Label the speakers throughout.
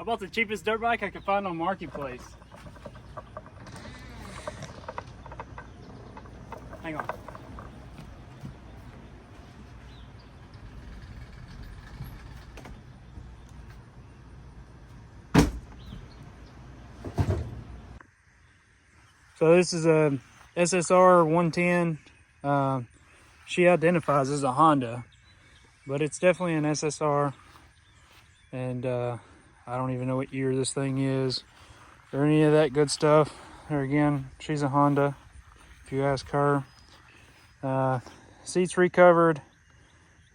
Speaker 1: bought the cheapest dirt bike I could find on Marketplace. Hang on. So this is a SSR 110. She identifies as a Honda, but it's definitely an SSR. And I don't even know what year this thing is or any of that good stuff. There again, she's a Honda, if you ask her. Seats recovered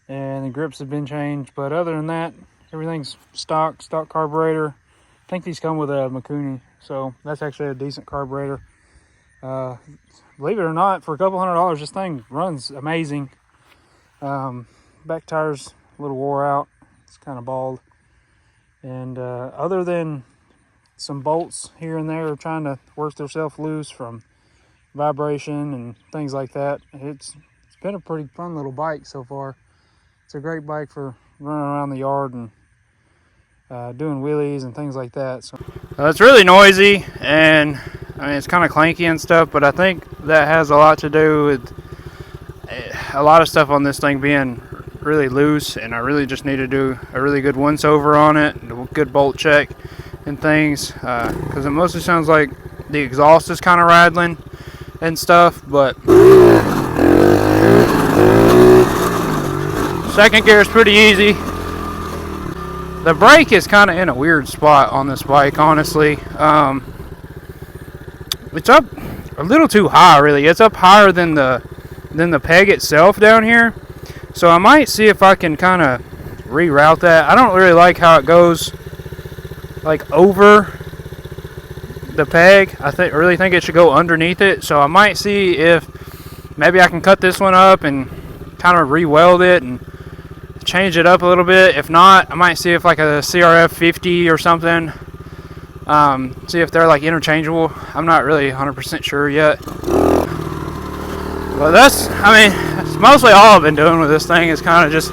Speaker 1: and the grips have been changed, but other than that, everything's stock carburetor. I think these come with a Mikuni, so that's actually a decent carburetor. Believe it or not, for a couple $100, this thing runs amazing. Back tire's a little wore out. It's kind of bald. And other than some bolts here and there trying to work themselves loose from vibration and things like that, it's been a pretty fun little bike so far. It's a great bike for running around the yard and doing wheelies and things like that. So it's really noisy, and I mean, it's kind of clanky and stuff, but I think that has a lot to do with a lot of stuff on this thing being really loose, and I really just need to do a really good once over on it, a good bolt check and things, because it mostly sounds like the exhaust is kind of rattling and stuff. But second gear is pretty easy. The brake is kind of in a weird spot on this bike, honestly. It's up a little too high, really. It's up higher than the peg itself down here. So I might see if I can kind of reroute that. I don't really like how it goes like over the peg. I really think it should go underneath it. So I might see if maybe I can cut this one up and kind of re-weld it and change it up a little bit. If not, I might see if like a CRF 50 or something, see if they're like interchangeable. I'm not really 100% sure yet. But that's mostly all I've been doing with this thing, is kind of just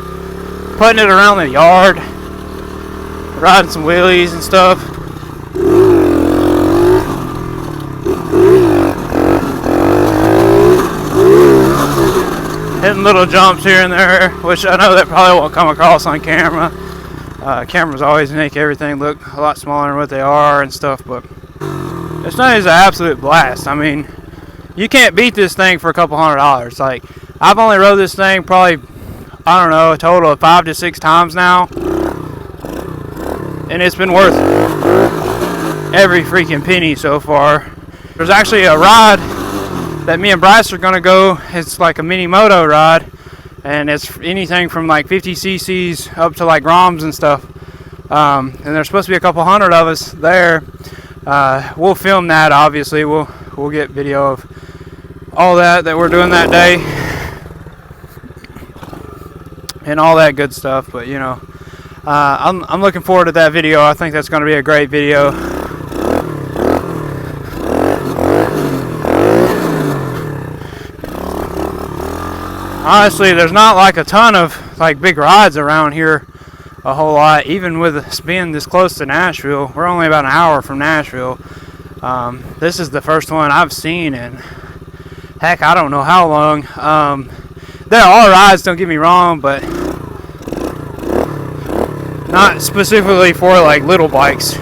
Speaker 1: putting it around the yard, riding some wheelies and stuff. Hitting little jumps here and there, which I know that probably won't come across on camera. Cameras always make everything look a lot smaller than what they are and stuff, but this thing is an absolute blast. I mean, you can't beat this thing for a couple $100. Like, I've only rode this thing probably, I don't know, a total of 5 to 6 times now, and it's been worth every freaking penny so far. There's actually a ride that me and Bryce are gonna go. It's like a mini moto ride, and it's anything from like 50 cc's up to like ROMs and stuff. And there's supposed to be a couple hundred of us there. We'll film that, obviously. We'll get video of all that we're doing that day and all that good stuff. But you know, I'm looking forward to that video. I think that's going to be a great video. Honestly, there's not like a ton of like big rides around here a whole lot. Even with us being this close to Nashville, we're only about an hour from Nashville. This is the first one I've seen in, heck, I don't know how long. There are rides, don't get me wrong, but not specifically for like little bikes.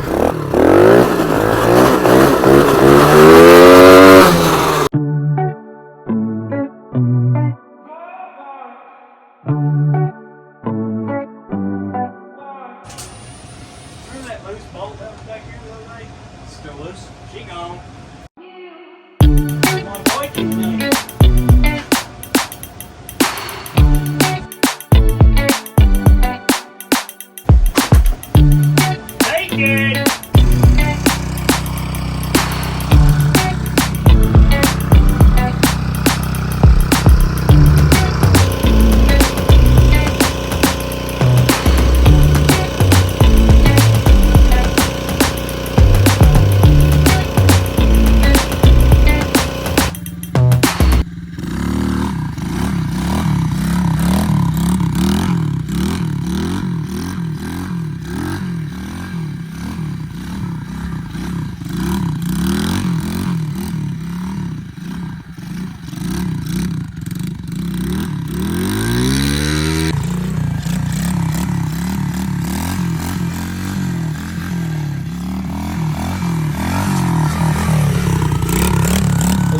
Speaker 1: Remember that loose bolt that was back here the other day? It's still loose. She gone. Come on, boy. Take it!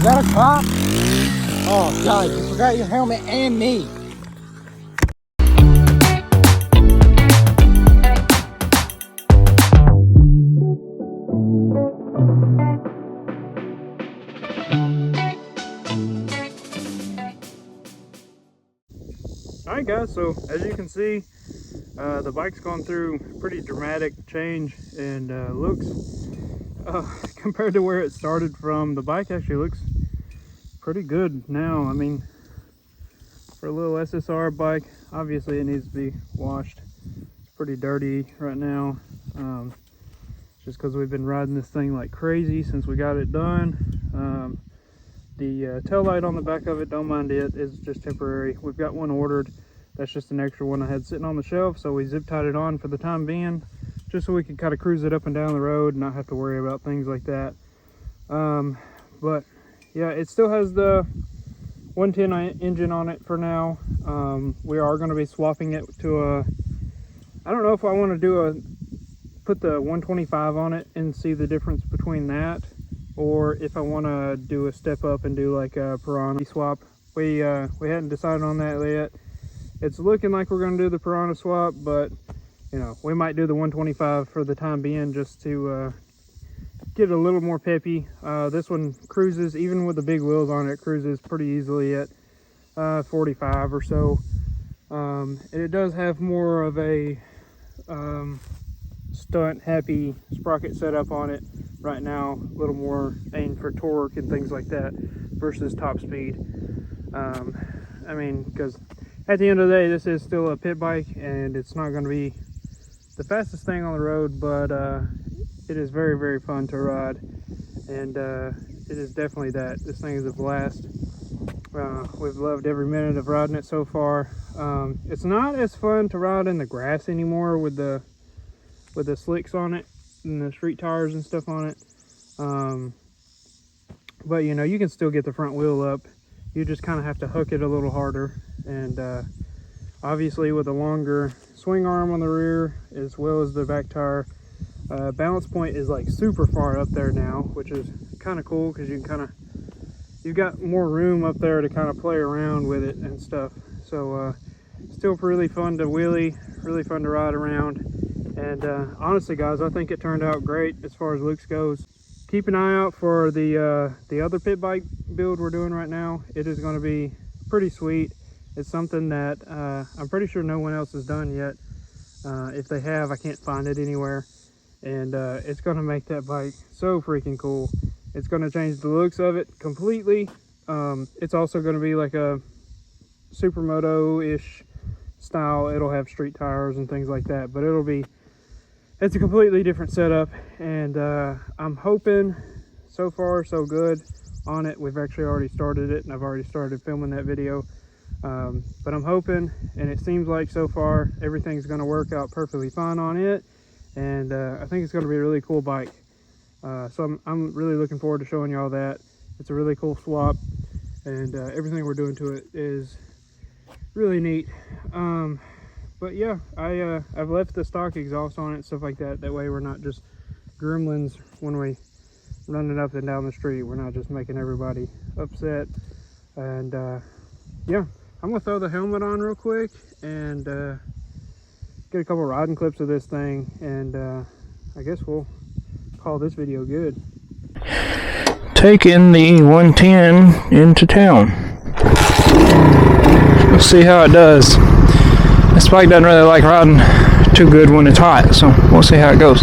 Speaker 2: that a cop? Oh God, you forgot your helmet and me.
Speaker 1: Alright guys, so as you can see, the bike's gone through a pretty dramatic change, and looks compared to where it started from, the bike actually looks pretty good now. I mean, for a little SSR bike, obviously it needs to be washed. It's pretty dirty right now, just because we've been riding this thing like crazy since we got it done. The tail light on the back of it, don't mind it, it's just temporary. We've got one ordered. That's just an extra one I had sitting on the shelf, so we zip tied it on for the time being, just so we could kind of cruise it up and down the road and not have to worry about things like that. But yeah, it still has the 110 engine on it for now. We are going to be swapping it to a, I don't know if I want to put the 125 on it and see the difference between that, or if I want to do a step up and do like a Piranha swap. We hadn't decided on that yet. It's looking like we're going to do the Piranha swap, but you know, we might do the 125 for the time being, just to get a little more peppy. This one cruises, even with the big wheels on it, cruises pretty easily at 45 or so. And it does have more of a stunt happy sprocket setup on it right now, a little more aimed for torque and things like that versus top speed. I mean, because at the end of the day, this is still a pit bike, and it's not going to be the fastest thing on the road, but it is very, very fun to ride, and it is definitely that. This thing is a blast. We've loved every minute of riding it so far. It's not as fun to ride in the grass anymore with the slicks on it and the street tires and stuff on it. But you know, you can still get the front wheel up. You just kind of have to hook it a little harder, and obviously with a longer swing arm on the rear as well as the back tire, balance point is like super far up there now, which is kind of cool because you've got more room up there to kind of play around with it and stuff. So still really fun to wheelie, really fun to ride around, and honestly guys, I think it turned out great as far as looks goes. Keep an eye out for the other pit bike build we're doing right now. It is going to be pretty sweet. It's something that I'm pretty sure no one else has done yet. If they have, I can't find it anywhere, and it's going to make that bike so freaking cool. It's going to change the looks of it completely. It's also going to be like a supermoto-ish style. It'll have street tires and things like that, but it's a completely different setup, and I'm hoping, so far so good on it. We've actually already started it, and I've already started filming that video, but I'm hoping, and it seems like so far everything's going to work out perfectly fine on it, and I think it's going to be a really cool bike. So I'm really looking forward to showing y'all that. It's a really cool swap, and everything we're doing to it is really neat. But yeah, I've left the stock exhaust on it, stuff like that. That way we're not just gremlins when we run it up and down the street. We're not just making everybody upset. And yeah, I'm gonna throw the helmet on real quick and get a couple riding clips of this thing, and I guess we'll call this video good. Taking the 110 into town. We'll see how it does. This bike doesn't really like riding too good when it's hot, so we'll see how it goes.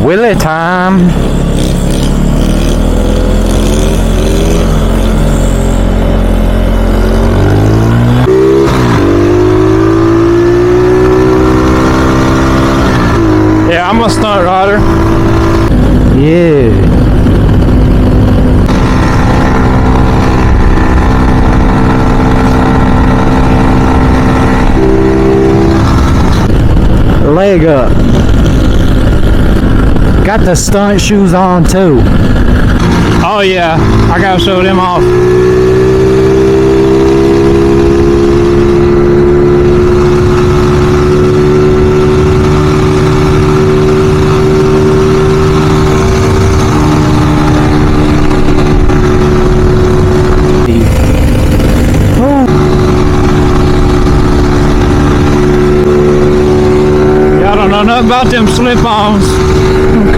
Speaker 1: Wheelie time! Yeah, I'm a stunt rider. Yeah. Leg up. Got the stunt shoes on too. Oh yeah, I gotta show them off.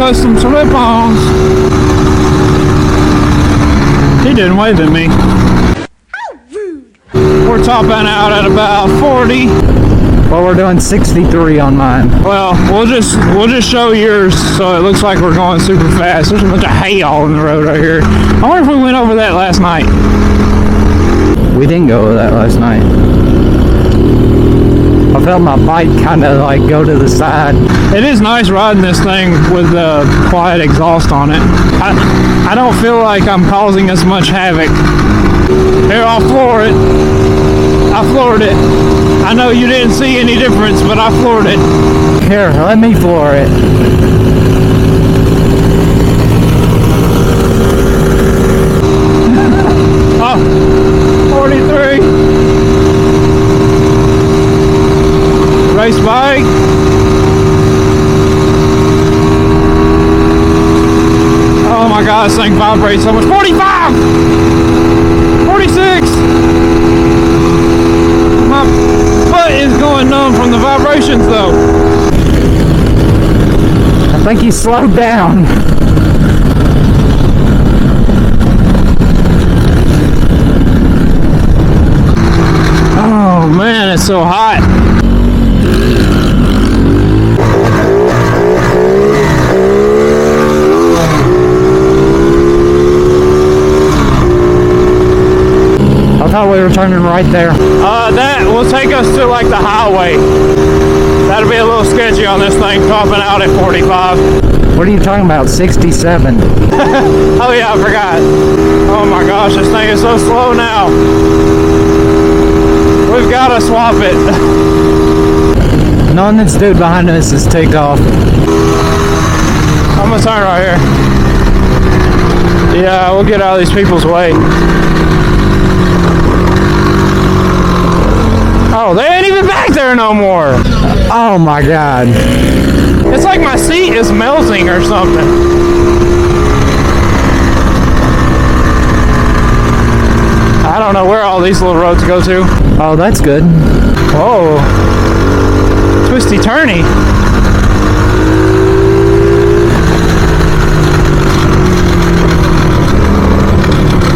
Speaker 1: us some slip-ons. He didn't wave at me. We're topping out at about 40.
Speaker 2: Well, we're doing 63 on mine.
Speaker 1: Well, we'll just show yours so it looks like we're going super fast. There's a bunch of hay all in the road right here. I wonder if we went over that last night.
Speaker 2: We didn't go over that last night. I felt my bike kind of like go to the side.
Speaker 1: It is nice riding this thing with the quiet exhaust on it. I don't feel like I'm causing as much havoc. Here, I'll floor it. I floored it. I know you didn't see any difference, but I floored it.
Speaker 2: Here, let me floor it.
Speaker 1: Oh, 43. Race bike. Oh my God, this thing vibrates so much. 45! 46! My butt is going numb from the vibrations though.
Speaker 2: I think you slowed down.
Speaker 1: Oh man, it's so hot.
Speaker 2: I thought we were turning right there.
Speaker 1: That will take us to like the highway. That'll be a little sketchy on this thing, topping out at 45.
Speaker 2: What are you talking about? 67.
Speaker 1: Oh yeah, I forgot. Oh my gosh, this thing is so slow now. We've got to swap it.
Speaker 2: Knowing this dude behind us is takeoff.
Speaker 1: I'm gonna turn right here. Yeah, we'll get out of these people's way. Oh, they ain't even back there no more.
Speaker 2: Oh my God.
Speaker 1: It's like my seat is melting or something. I don't know where all these little roads go to.
Speaker 2: Oh, that's good.
Speaker 1: Whoa. Twisty turny.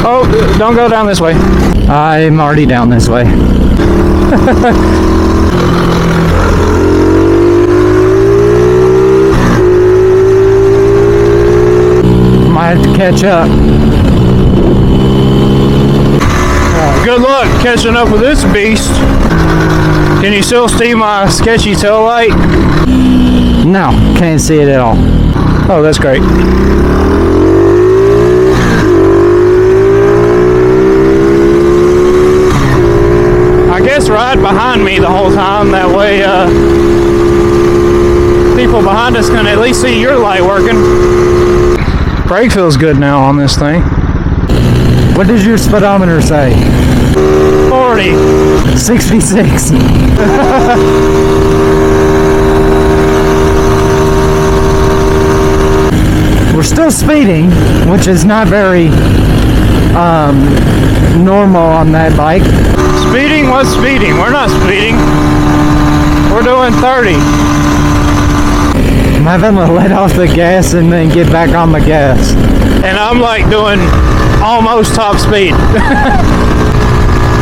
Speaker 1: Oh, don't go down this way.
Speaker 2: I'm already down this way. Might have to catch up.
Speaker 1: Good luck catching up with this beast. Can you still see my sketchy tail light?
Speaker 2: No, can't see it at all.
Speaker 1: Oh, that's great. I guess ride behind me the whole time. That way, people behind us can at least see your light working. Brake feels good now on this thing.
Speaker 2: What does your speedometer say?
Speaker 1: 40.
Speaker 2: 66. We're still speeding, which is not very normal on that bike.
Speaker 1: Speeding? What's speeding? We're not speeding. We're doing 30.
Speaker 2: I'm having to let off the gas and then get back on the gas.
Speaker 1: And I'm like doing almost top speed.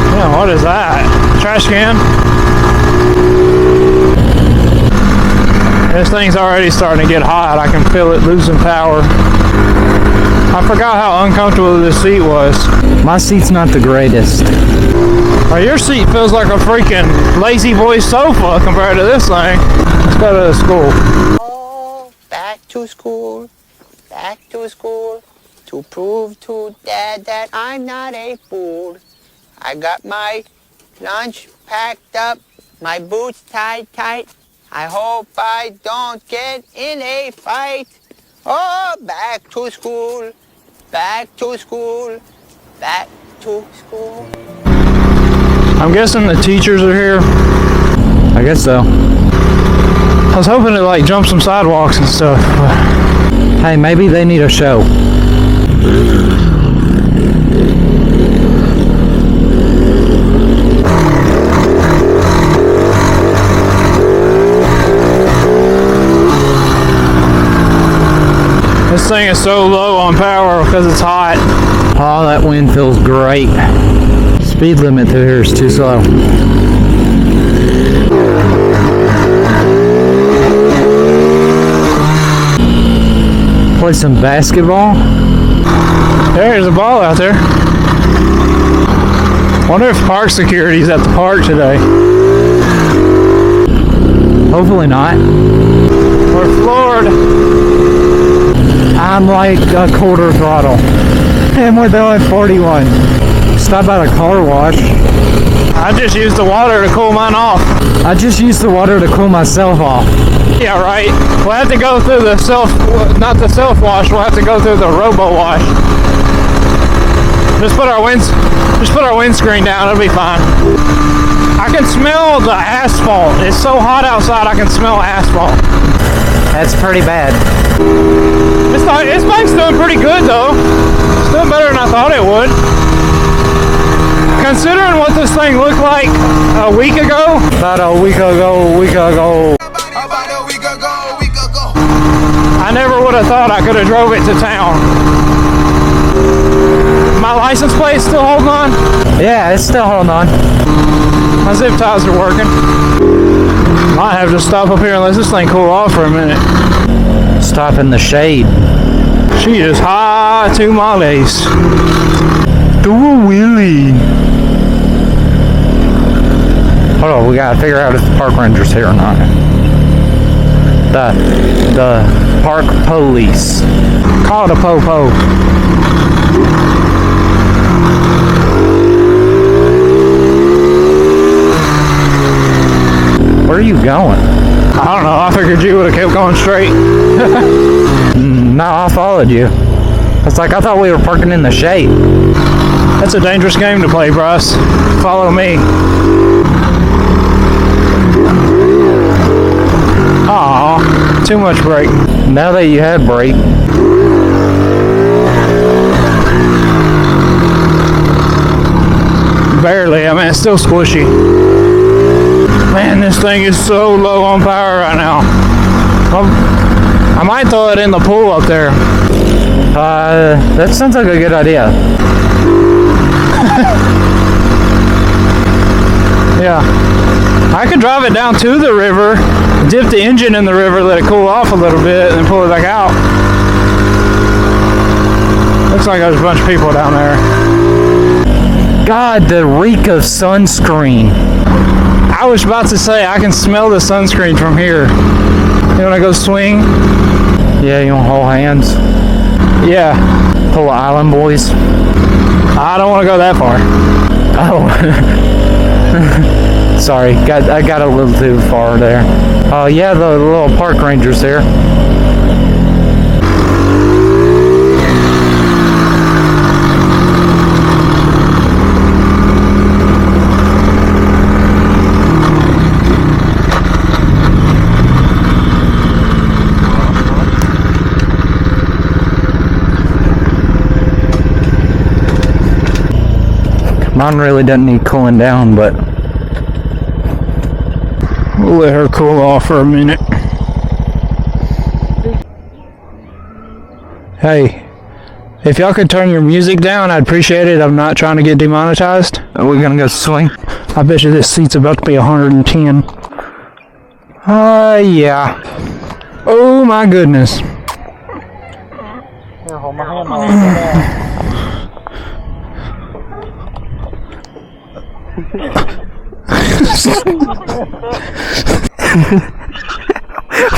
Speaker 1: Yeah, what is that? Trash can? This thing's already starting to get hot. I can feel it losing power. I forgot how uncomfortable this seat was.
Speaker 2: My seat's not the greatest.
Speaker 1: Oh, your seat feels like a freaking lazy boy sofa compared to this thing. Let's go to the school.
Speaker 3: Oh, back to school, to prove to Dad that I'm not a fool. I got my lunch packed up, my boots tied tight. I hope I don't get in a fight. Oh, back to school, back to school, back to school.
Speaker 1: I'm guessing the teachers are here.
Speaker 2: I guess so.
Speaker 1: I was hoping to like jump some sidewalks and stuff.
Speaker 2: Hey, maybe they need a show.
Speaker 1: This thing is so low on power because it's hot.
Speaker 2: Oh, that wind feels great. Speed limit through here is too slow. Play some basketball.
Speaker 1: There's a ball out there. Wonder if park security's at the park today.
Speaker 2: Hopefully not.
Speaker 1: We're floored.
Speaker 2: I'm like a quarter throttle. And we're doing 41. Stop by the car wash.
Speaker 1: I just used the water to cool mine off.
Speaker 2: I just used the water to cool myself off.
Speaker 1: Yeah, right. We'll have to go through the not the self-wash, we'll have to go through the robo-wash. Just put our windscreen down, it'll be fine. I can smell the asphalt. It's so hot outside, I can smell asphalt.
Speaker 2: That's pretty bad.
Speaker 1: This bike's doing pretty good though. It's doing better than I thought it would. Considering what this thing looked like a week ago.
Speaker 2: About a week ago.
Speaker 1: I never would have thought I could have drove it to town. My license plate's still holding on.
Speaker 2: Yeah, it's still holding on.
Speaker 1: My zip ties are working. Might have to stop up here and let this thing cool off for a minute.
Speaker 2: Stop in the shade.
Speaker 1: She is high to my lace.
Speaker 2: Do a wheelie. Hold on, we gotta figure out if the park ranger's here or not. The park police.
Speaker 1: Call it a po-po.
Speaker 2: Where are you going?
Speaker 1: I don't know, I figured you would have kept going straight.
Speaker 2: No, I followed you. It's like I thought we were parking in the shade.
Speaker 1: That's a dangerous game to play, Bryce. Follow me. Aw, too much brake.
Speaker 2: Now that you have brake.
Speaker 1: Barely, I mean, it's still squishy. Man, this thing is so low on power right now. I might throw it in the pool up there.
Speaker 2: That sounds like a good idea.
Speaker 1: Yeah. I could drive it down to the river, dip the engine in the river, let it cool off a little bit, and then pull it back out. Looks like there's a bunch of people down there.
Speaker 2: God, the reek of sunscreen.
Speaker 1: I was about to say, I can smell the sunscreen from here. You wanna go swing?
Speaker 2: Yeah, you want to hold hands?
Speaker 1: Yeah.
Speaker 2: Pull Island Boys?
Speaker 1: I don't want to go that far.
Speaker 2: Oh. Sorry, I got a little too far there. Oh yeah, the little park ranger's there. Mine really doesn't need cooling down, but
Speaker 1: we'll let her cool off for a minute. Hey, if y'all could turn your music down, I'd appreciate it. I'm not trying to get demonetized.
Speaker 2: are we gonna go swing?
Speaker 1: I bet you this seat's about to be 110.
Speaker 2: Yeah.
Speaker 1: Oh my goodness.
Speaker 2: Here, hold my hand.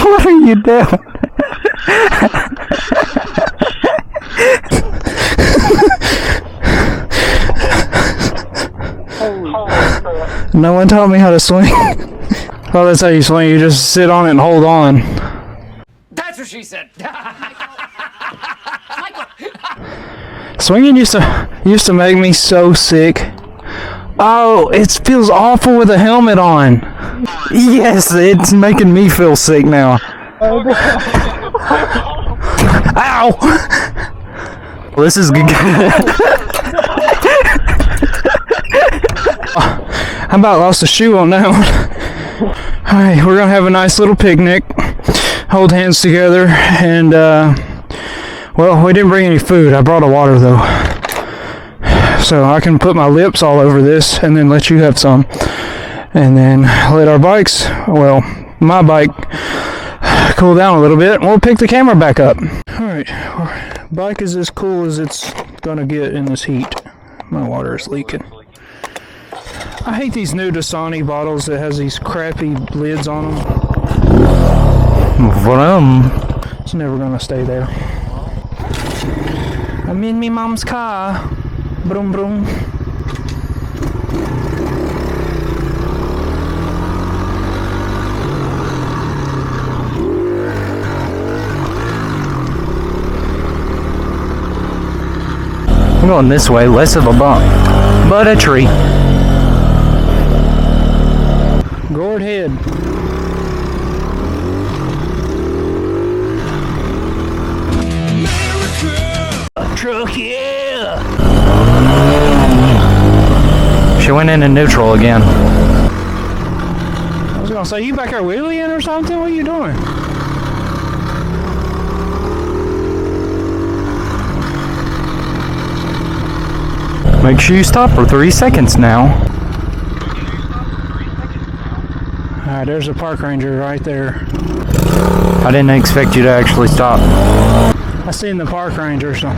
Speaker 2: What are you doing?
Speaker 1: No one taught me how to swing. Oh, that's how you swing. You just sit on it and hold on.
Speaker 4: That's what she said.
Speaker 1: Swinging used to make me so sick. Oh, it feels awful with a helmet on.
Speaker 2: Yes, it's making me feel sick now.
Speaker 1: Ow!
Speaker 2: Well, this is good.
Speaker 1: I about lost a shoe on that one. Alright, we're gonna have a nice little picnic. Hold hands together and Well, we didn't bring any food. I brought a water though. So I can put my lips all over this and then let you have some. And then let our bikes, well, my bike, cool down a little bit. And we'll pick the camera back up. Alright, our bike is as cool as it's gonna get in this heat. My water is leaking. I hate these new Dasani bottles that has these crappy lids on them.
Speaker 2: Vroom.
Speaker 1: It's never gonna stay there. I'm in me mom's car. Broom broom.
Speaker 2: I'm going this way, less of a bump, but a tree.
Speaker 1: Gourd head. Truck, yeah!
Speaker 2: She went into neutral again.
Speaker 1: I was gonna say, you back here wheeling or something? What are you doing?
Speaker 2: Make sure you stop for 3 seconds now.
Speaker 1: Alright, there's a park ranger right there.
Speaker 2: I didn't expect you to actually stop.
Speaker 1: I seen the park ranger, so.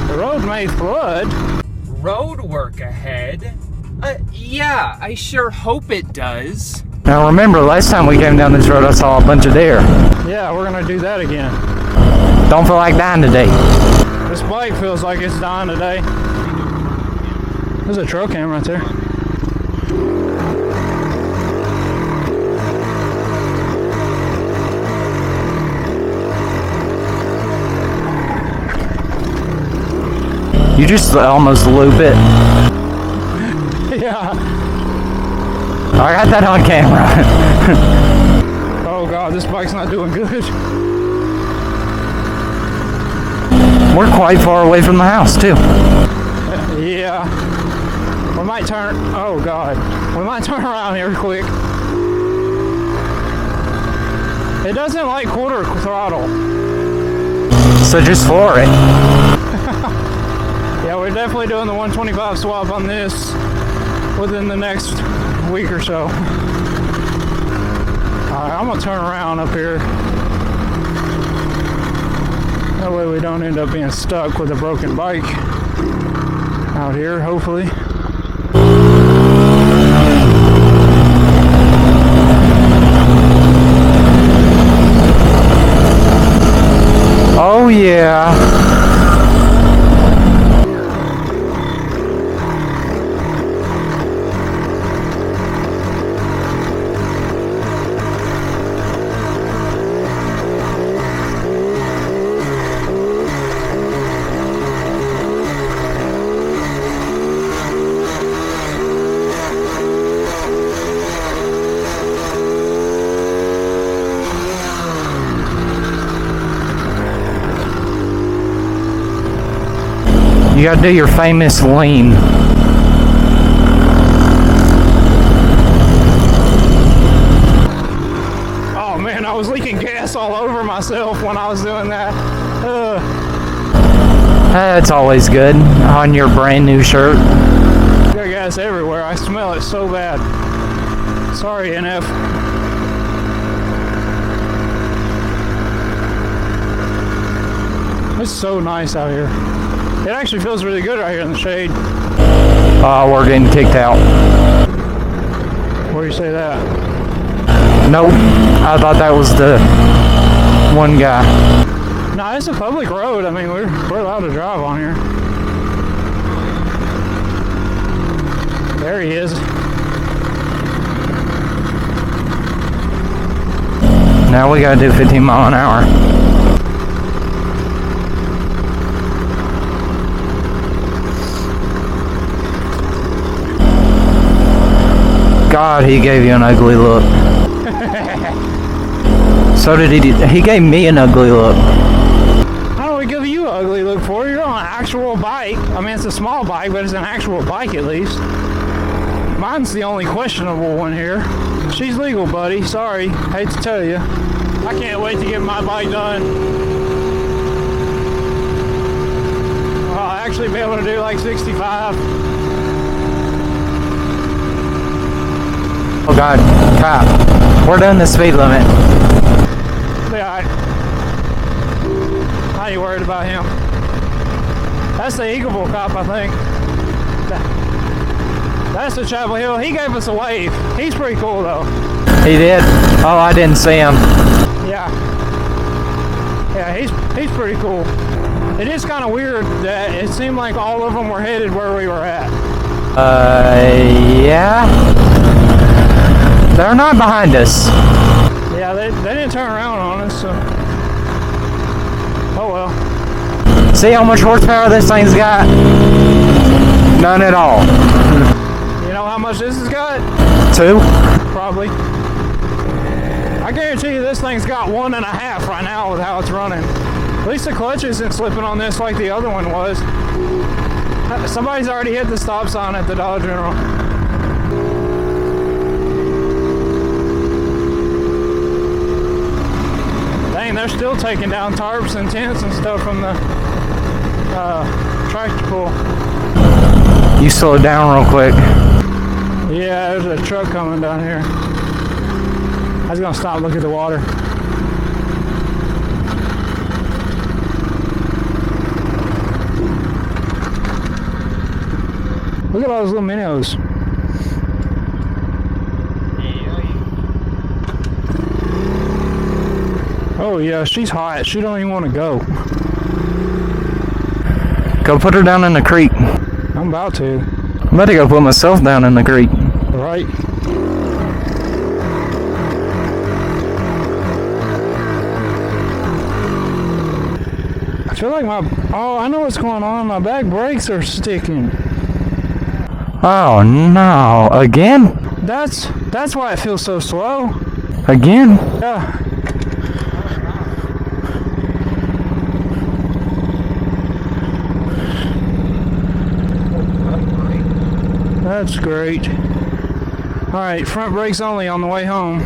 Speaker 1: The road may flood.
Speaker 4: Road work ahead? Yeah, I sure hope it does.
Speaker 2: Now remember, last time we came down this road, I saw a bunch of deer.
Speaker 1: Yeah, we're gonna do that again.
Speaker 2: Don't feel like dying today.
Speaker 1: This bike feels like it's dying today. There's a trail cam right there.
Speaker 2: You just almost loop it.
Speaker 1: Yeah.
Speaker 2: I got that on camera.
Speaker 1: Oh god, this bike's not doing good.
Speaker 2: We're quite far away from the house, too.
Speaker 1: Yeah. We might turn, oh god. We might turn around here quick. It doesn't like quarter throttle.
Speaker 2: So just floor it.
Speaker 1: Yeah, we're definitely doing the 125 swap on this within the next week or so. Alright, I'm gonna turn around up here. That way we don't end up being stuck with a broken bike out here, hopefully.
Speaker 2: Oh yeah. You gotta do your famous lean.
Speaker 1: Oh man, I was leaking gas all over myself when I was doing that.
Speaker 2: That's always good on your brand new shirt.
Speaker 1: Got gas everywhere. I smell it so bad. Sorry, NF. It's so nice out here. It actually feels really good out here in the shade.
Speaker 2: We're getting kicked out.
Speaker 1: Where do you say that?
Speaker 2: Nope. I thought that was the one guy.
Speaker 1: No, it's a public road. I mean, we're allowed to drive on here. There he is.
Speaker 2: Now we gotta do 15 mile an hour. God, he gave you an ugly look. So did he. He gave me an ugly look.
Speaker 1: How do we give you an ugly look for? You're on an actual bike. I mean, it's a small bike, but it's an actual bike at least. Mine's the only questionable one here. She's legal, buddy. Sorry. Hate to tell you. I can't wait to get my bike done. I'll actually be able to do like 65.
Speaker 2: Oh God, crap. We're doing the speed limit.
Speaker 1: Yeah, I ain't worried about him. That's the Eagleville cop, I think. That's the Chapel Hill. He gave us a wave. He's pretty cool though.
Speaker 2: He did? Oh, I didn't see him.
Speaker 1: Yeah. Yeah, he's pretty cool. It is kind of weird that it seemed like all of them were headed where we were at.
Speaker 2: Yeah. They're not behind us.
Speaker 1: Yeah, they didn't turn around on us, so. Oh well.
Speaker 2: See how much horsepower this thing's got? None at all.
Speaker 1: You know how much this has got?
Speaker 2: 2?
Speaker 1: Probably. I guarantee you this thing's got 1.5 right now with how it's running. At least the clutch isn't slipping on this like the other one was. Somebody's already hit the stop sign at the Dollar General. Dang, they're still taking down tarps and tents and stuff from the tractor pull.
Speaker 2: You slow it down real quick.
Speaker 1: Yeah, there's a truck coming down here. I was gonna stop and look at the water. Look at all those little minnows. Oh yeah, she's hot. She don't even want to go.
Speaker 2: Go put her down in the creek.
Speaker 1: I'm about to.
Speaker 2: I'm about to go put myself down in the creek.
Speaker 1: Right. I feel like I know what's going on. My back brakes are sticking.
Speaker 2: Oh no, again?
Speaker 1: That's why it feels so slow.
Speaker 2: Again?
Speaker 1: Yeah. That's great. Alright, front brakes only on the way home.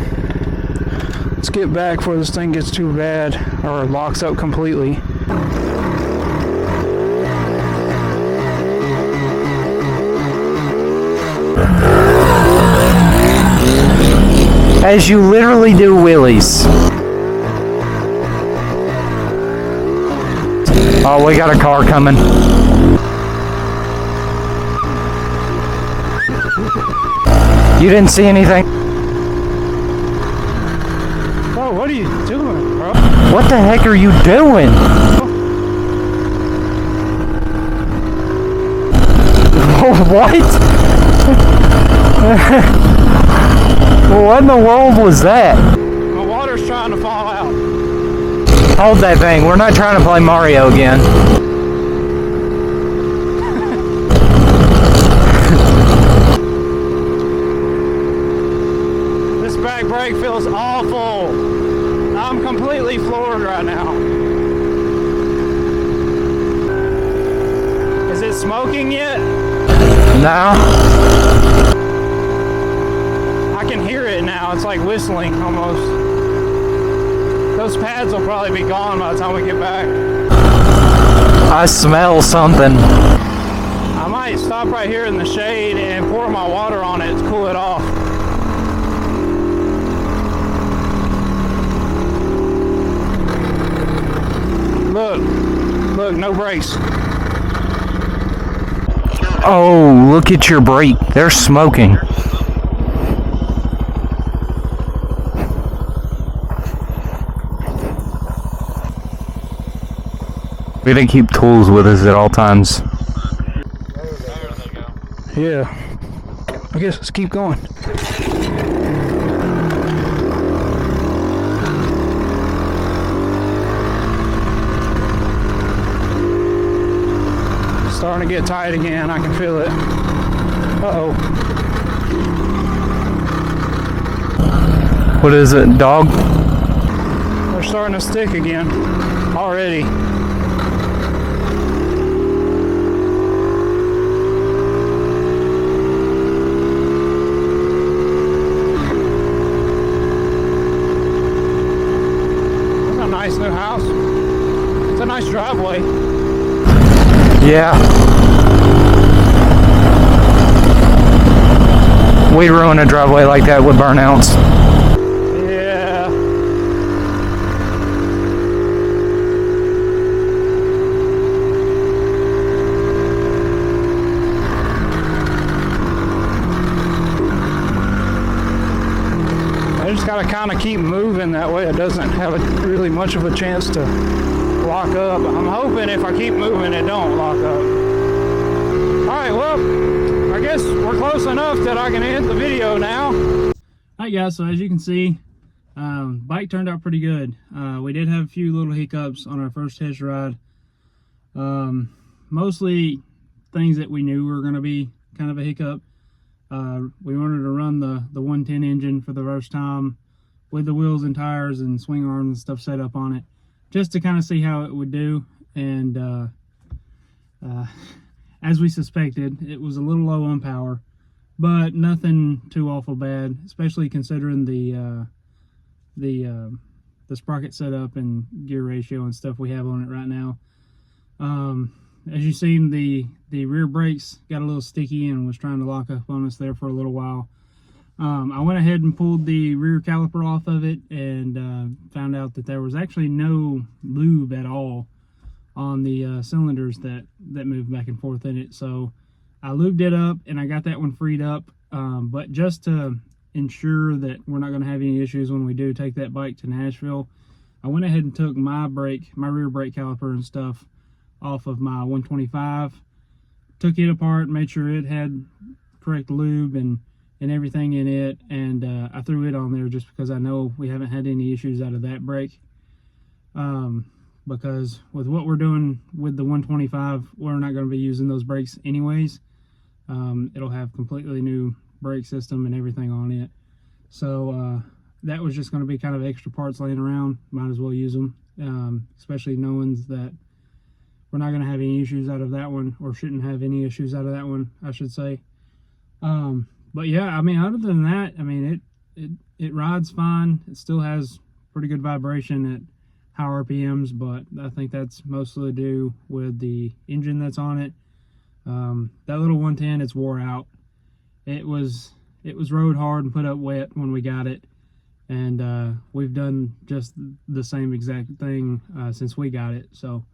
Speaker 1: Let's get back before this thing gets too bad or locks up completely.
Speaker 2: As you literally do wheelies. Oh, we got a car coming. You didn't see anything?
Speaker 1: Oh, what are you doing, bro?
Speaker 2: What the heck are you doing? What? What in the world was that?
Speaker 1: My water's trying to fall out.
Speaker 2: Hold that thing. We're not trying to play Mario again.
Speaker 1: This back brake feels awful. I'm completely floored right now. Is it smoking yet?
Speaker 2: No.
Speaker 1: I can hear it now. It's like whistling almost. Those pads will probably be gone by the time we get back.
Speaker 2: I smell something.
Speaker 1: I might stop right here in the shade and pour my water on it to cool it off. Look, no brakes.
Speaker 2: Oh, look at your brake. They're smoking. We gotta keep tools with us at all times.
Speaker 1: Yeah. I guess let's keep going. Starting to get tight again. I can feel it. Uh-oh.
Speaker 2: What is it, dog?
Speaker 1: They're starting to stick again. Already. house. It's a nice driveway.
Speaker 2: Yeah. We'd ruin a driveway like that with burnouts.
Speaker 1: Yeah. I just gotta kind of keep moving, that way it doesn't have really much of a chance to lock up. I'm hoping if I keep moving it don't lock up. Alright, well, I guess we're close enough that I can end the video now. Alright guys, so as you can see, bike turned out pretty good. We did have a few little hiccups on our first test ride. Mostly things that we knew were going to be kind of a hiccup. We wanted to run the 110 engine for the first time with the wheels and tires and swing arms and stuff set up on it, just to kind of see how it would do. And as we suspected, it was a little low on power, but nothing too awful bad, especially considering the sprocket setup and gear ratio and stuff we have on it right now. As you've seen, the rear brakes got a little sticky and was trying to lock up on us there for a little while. I went ahead and pulled the rear caliper off of it and found out that there was actually no lube at all on the cylinders that moved back and forth in it. So I lubed it up and I got that one freed up, but just to ensure that we're not going to have any issues when we do take that bike to Nashville, I went ahead and took my rear brake caliper and stuff off of my 125, took it apart, made sure it had correct lube and everything in it, and I threw it on there just because I know we haven't had any issues out of that brake. Because with what we're doing with the 125, we're not going to be using those brakes anyways. It'll have completely new brake system and everything on it. So that was just going to be kind of extra parts laying around. Might as well use them, especially knowing that we're not going to have any issues out of that one, or shouldn't have any issues out of that one, I should say. But yeah, I mean, other than that, I mean, it rides fine. It still has pretty good vibration at high RPMs, but I think that's mostly due with the engine that's on it. That little 110, it's wore out. It was rode hard and put up wet when we got it, and we've done just the same exact thing since we got it. So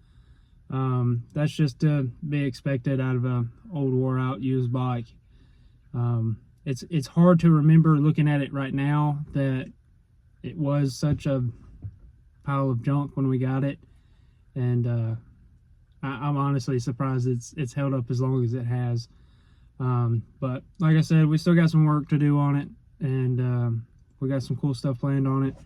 Speaker 1: that's just to be expected out of a old wore out used bike. It's hard to remember looking at it right now that it was such a pile of junk when we got it, and I'm honestly surprised it's held up as long as it has. But like I said, we still got some work to do on it, and we got some cool stuff planned on it.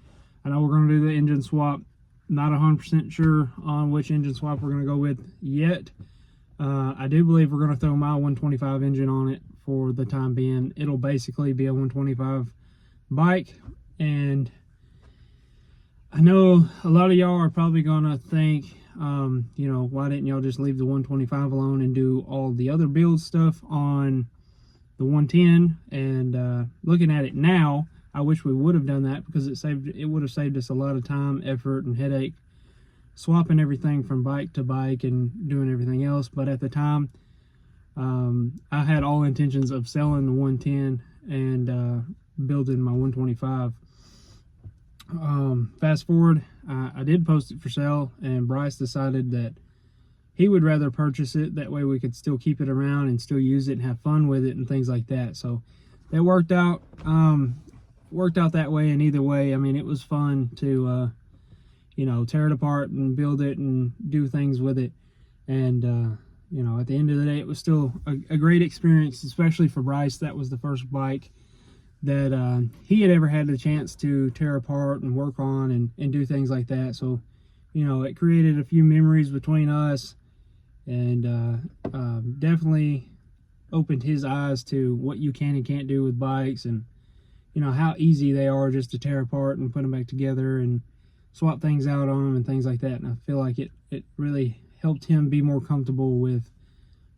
Speaker 1: I know we're going to do the engine swap. Not 100% sure on which engine swap we're going to go with yet. I do believe we're going to throw my 125 engine on it for the time being. It'll basically be a 125 bike, and I know a lot of y'all are probably going to think, you know, why didn't y'all just leave the 125 alone and do all the other build stuff on the 110? And looking at it now, I wish we would have done that, because it would have saved us a lot of time, effort, and headache swapping everything from bike to bike and doing everything else. But at the time, I had all intentions of selling the 110 and building my 125. Fast forward, I did post it for sale, and Bryce decided that he would rather purchase it. That way we could still keep it around and still use it and have fun with it and things like that. So that worked out that way. And either way, I mean, it was fun to you know, tear it apart and build it and do things with it. And you know, at the end of the day, it was still a great experience, especially for Bryce. That was the first bike that he had ever had the chance to tear apart and work on and do things like that. So, you know, it created a few memories between us, and definitely opened his eyes to what you can and can't do with bikes, and you know, how easy they are just to tear apart and put them back together and swap things out on them and things like that. And I feel like it really helped him be more comfortable with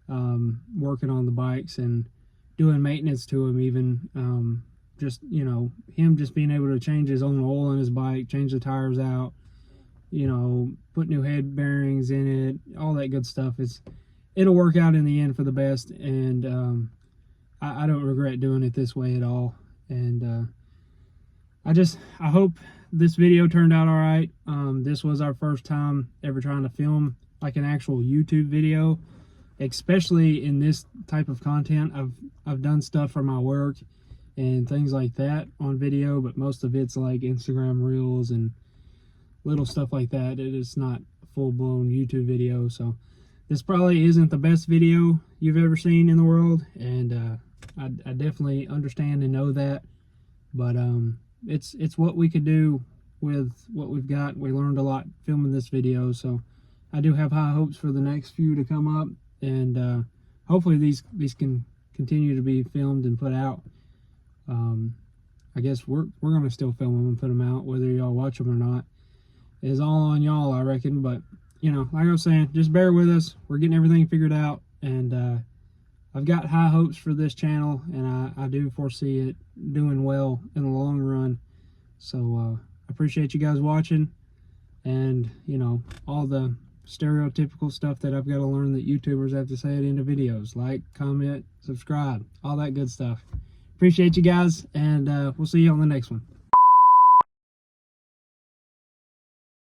Speaker 1: working on the bikes and doing maintenance to them, even just, you know, him just being able to change his own oil in his bike, change the tires out, you know, put new head bearings in it, all that good stuff. It'll work out in the end for the best, and I don't regret doing it this way at all. And I hope this video turned out all right. This was our first time ever trying to film like an actual YouTube video, especially in this type of content. I've done stuff for my work and things like that on video, but most of it's like Instagram Reels and little stuff like that. It is not full-blown YouTube video, so this probably isn't the best video you've ever seen in the world, and I definitely understand and know that, but it's what we could do with what we've got. We learned a lot filming this video, so I do have high hopes for the next few to come up, and hopefully these can continue to be filmed and put out. I guess we're gonna still film them and put them out, whether y'all watch them or not. It's all on y'all, I reckon. But you know, like I was saying, just bear with us. We're getting everything figured out, and I've got high hopes for this channel, and I do foresee it doing well in the long run. So I appreciate you guys watching, and you know, all the stereotypical stuff that I've got to learn that YouTubers have to say at the end of videos: like, comment, subscribe, all that good stuff. Appreciate you guys, and we'll see you on the next one.